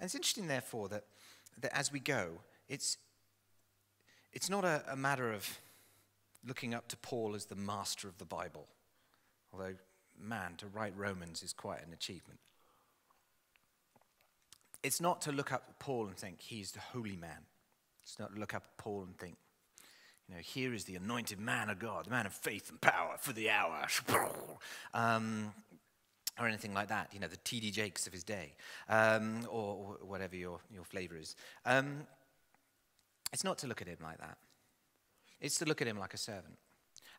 it's interesting, therefore, that as we go, it's not a matter of looking up to Paul as the master of the Bible. Although, man, to write Romans is quite an achievement. It's not to look up at Paul and think he's the holy man. It's not to look up at Paul and think, here is the anointed man of God, the man of faith and power for the hour. Or anything like that, the T.D. Jakes of his day, or whatever your flavor is. It's not to look at him like that. It's to look at him like a servant.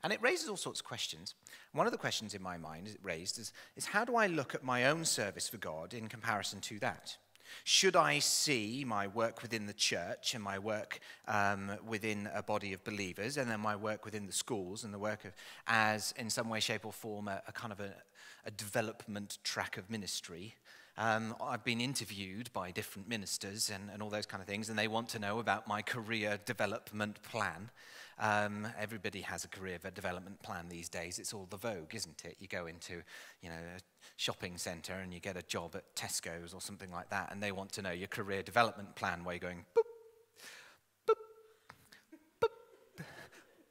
And it raises all sorts of questions. One of the questions in my mind raised is how do I look at my own service for God in comparison to that? Should I see my work within the church and my work within a body of believers and then my work within the schools and the work as in some way, shape or form a kind of a development track of ministry? I've been interviewed by different ministers and all those kind of things, and they want to know about my career development plan. Everybody has a career development plan these days. It's all the vogue, isn't it? You go into, a shopping centre and you get a job at Tesco's or something like that, and they want to know your career development plan, where you're going, boop, boop, boop,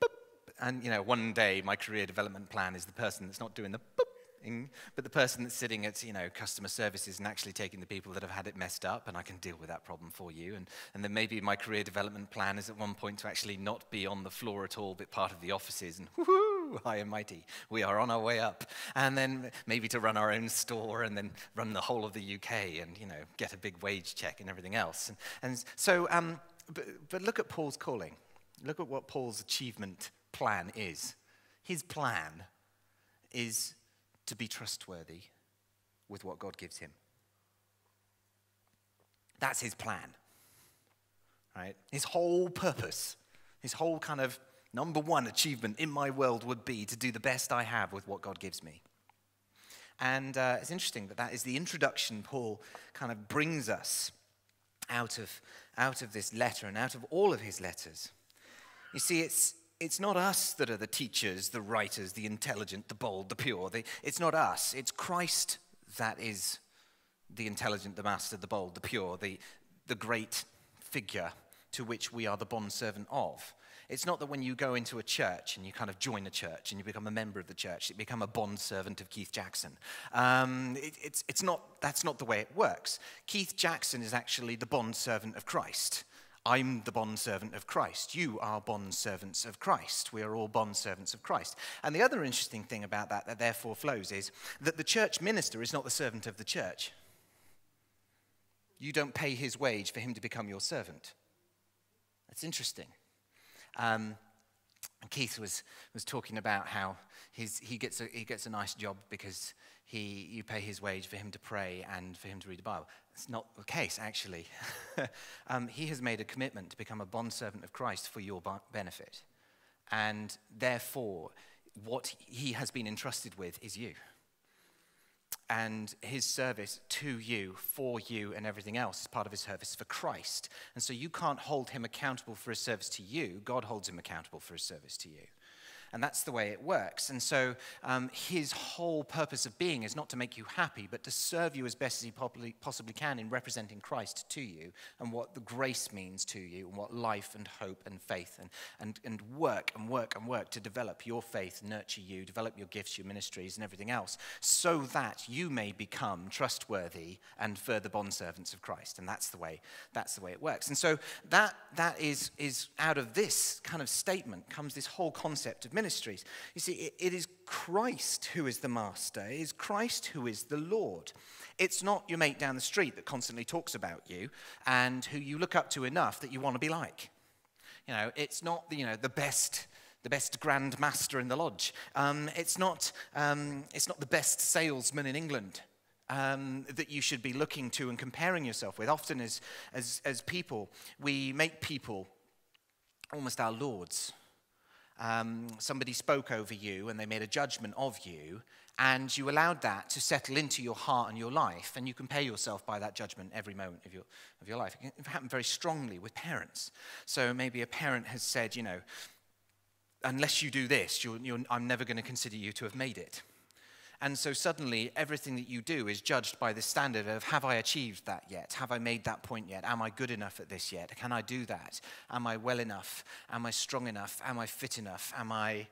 boop. And, one day my career development plan is the person that's not doing the boop, but the person that's sitting at, customer services and actually taking the people that have had it messed up, and I can deal with that problem for you. And then maybe my career development plan is at one point to actually not be on the floor at all, but part of the offices, and woohoo, high and mighty, we are on our way up. And then maybe to run our own store and then run the whole of the UK and, get a big wage check and everything else. And so, but look at Paul's calling. Look at what Paul's achievement plan is. His plan is to be trustworthy with what God gives him. That's his plan, right? His whole purpose, his whole kind of number one achievement in my world would be to do the best I have with what God gives me. And it's interesting that is the introduction Paul kind of brings us out of this letter and out of all of his letters. You see, it's not us that are the teachers, the writers, the intelligent, the bold, the pure. It's not us. It's Christ that is the intelligent, the master, the bold, the pure, the great figure to which we are the bondservant of. It's not that when you go into a church and you kind of join a church and you become a member of the church, you become a bondservant of Keith Jackson. That's not the way it works. Keith Jackson is actually the bondservant of Christ. I'm the bondservant of Christ. You are bondservants of Christ. We are all bondservants of Christ. And the other interesting thing about that therefore flows is that the church minister is not the servant of the church. You don't pay his wage for him to become your servant. That's interesting. Keith was talking about how he gets a nice job because you pay his wage for him to pray and for him to read the Bible. It's not the case, actually. He has made a commitment to become a bondservant of Christ for your benefit. And therefore, what he has been entrusted with is you. And his service to you, for you, and everything else is part of his service for Christ. And so you can't hold him accountable for his service to you. God holds him accountable for his service to you. And that's the way it works. And so his whole purpose of being is not to make you happy, but to serve you as best as he possibly can in representing Christ to you and what the grace means to you and what life and hope and faith and work to develop your faith, nurture you, develop your gifts, your ministries and everything else so that you may become trustworthy and further bondservants of Christ. And that's the way it works. And so that is out of this kind of statement comes this whole concept of ministries. You see, it is Christ who is the master. It is Christ who is the Lord. It's not your mate down the street that constantly talks about you and who you look up to enough that you want to be like. It's not the best grand master in the lodge. It's not the best salesman in England that you should be looking to and comparing yourself with. Often as people, we make people almost our lords. Somebody spoke over you and they made a judgment of you, and you allowed that to settle into your heart and your life, and you compare yourself by that judgment every moment of your life. It can happen very strongly with parents. So maybe a parent has said, unless you do this, I'm never going to consider you to have made it. And so suddenly everything that you do is judged by the standard of, have I achieved that yet? Have I made that point yet? Am I good enough at this yet? Can I do that? Am I well enough? Am I strong enough? Am I fit enough? Am I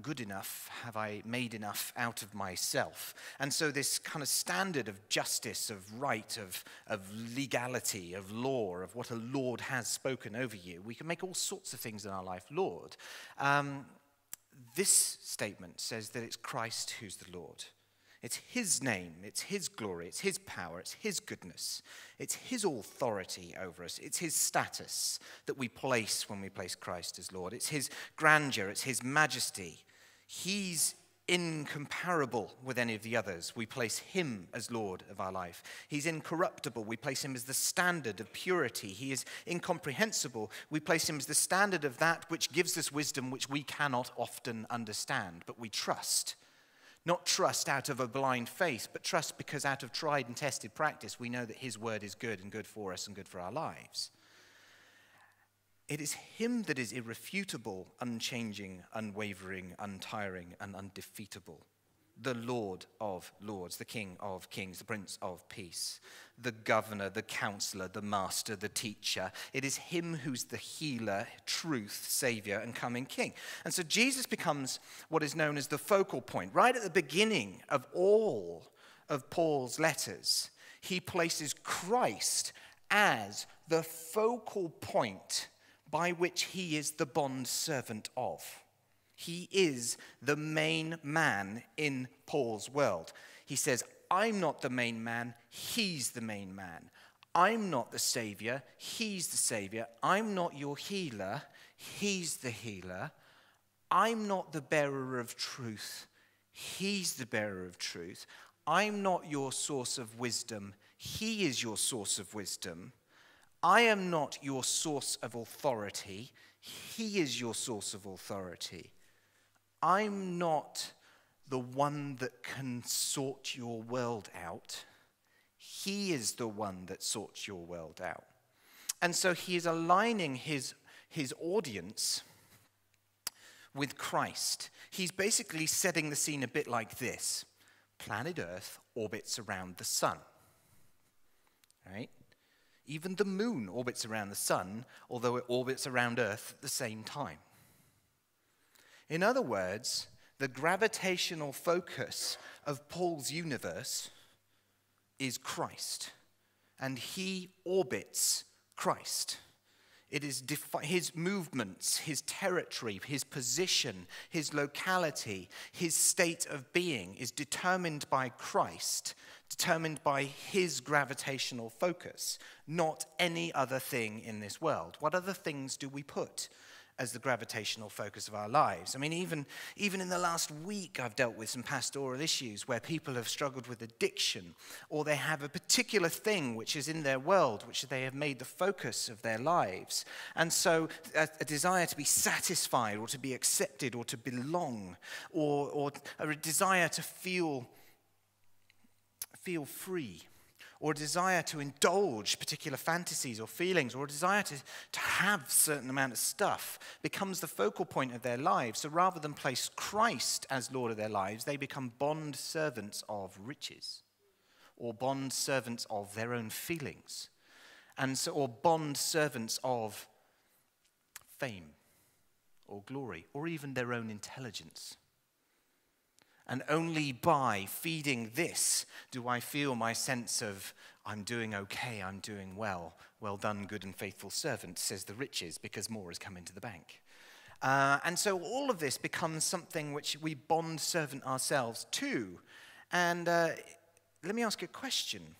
good enough? Have I made enough out of myself? And so this kind of standard of justice, of right, of legality, of law, of what a Lord has spoken over you, we can make all sorts of things in our life Lord. This statement says that it's Christ who's the Lord. It's his name, it's his glory, it's his power, it's his goodness, it's his authority over us, it's his status that we place when we place Christ as Lord. It's his grandeur, it's his majesty. He's incomparable with any of the others. We place him as Lord of our life. He's incorruptible. We place him as the standard of purity. He is incomprehensible. We place him as the standard of that which gives us wisdom which we cannot often understand, but we trust. Not trust out of a blind faith, but trust because out of tried and tested practice, we know that his word is good and good for us and good for our lives. It is him that is irrefutable, unchanging, unwavering, untiring, and undefeatable. The Lord of lords, the King of kings, the Prince of peace, the governor, the counselor, the master, the teacher. It is him who's the healer, truth, savior, and coming king. And so Jesus becomes what is known as the focal point. Right at the beginning of all of Paul's letters, he places Christ as the focal point by which he is the bondservant of. He is the main man in Paul's world. He says, I'm not the main man, he's the main man. I'm not the savior, he's the savior. I'm not your healer, he's the healer. I'm not the bearer of truth, he's the bearer of truth. I'm not your source of wisdom, he is your source of wisdom. I am not your source of authority. He is your source of authority. I'm not the one that can sort your world out. He is the one that sorts your world out. And so he is aligning his audience with Christ. He's basically setting the scene a bit like this. Planet Earth orbits around the sun. Right? Even the moon orbits around the sun, although it orbits around Earth at the same time. In other words, the gravitational focus of Paul's universe is Christ, and he orbits Christ. It is his movements, his territory, his position, his locality, his state of being is determined by Christ, determined by his gravitational focus, not any other thing in this world. What other things do we put as the gravitational focus of our lives? I mean, even in the last week, I've dealt with some pastoral issues where people have struggled with addiction, or they have a particular thing which is in their world, which they have made the focus of their lives. And so a desire to be satisfied, or to be accepted, or to belong, or a desire to feel free, or a desire to indulge particular fantasies or feelings, or a desire to have a certain amount of stuff becomes the focal point of their lives. So rather than place Christ as Lord of their lives, they become bond servants of riches, or bond servants of their own feelings, or bond servants of fame or glory, or even their own intelligence. And only by feeding this do I feel my sense of, I'm doing okay, I'm doing well. Well done, good and faithful servant, says the riches, because more has come into the bank. And so all of this becomes something which we bond servant ourselves to. And let me ask you a question.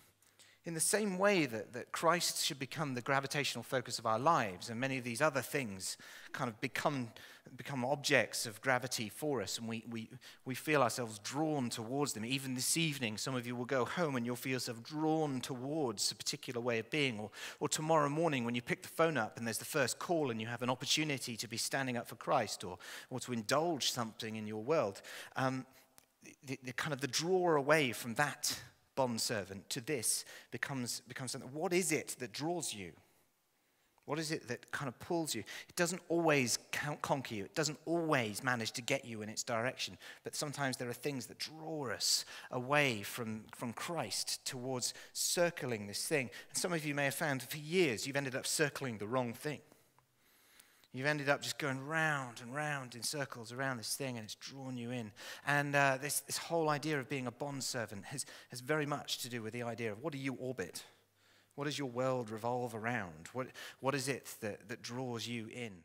In the same way that Christ should become the gravitational focus of our lives, and many of these other things kind of become objects of gravity for us, and we feel ourselves drawn towards them. Even this evening, some of you will go home and you'll feel yourself drawn towards a particular way of being, or tomorrow morning when you pick the phone up and there's the first call and you have an opportunity to be standing up for Christ, or to indulge something in your world. The kind of the draw away from that bondservant to this becomes something. What is it that draws you? What is it that kind of pulls you? It doesn't always conquer you. It doesn't always manage to get you in its direction. But sometimes there are things that draw us away from Christ towards circling this thing. And some of you may have found for years you've ended up circling the wrong thing. You've ended up just going round and round in circles around this thing, and it's drawn you in. And this whole idea of being a bondservant has very much to do with the idea of what do you orbit? What does your world revolve around? What is it that draws you in?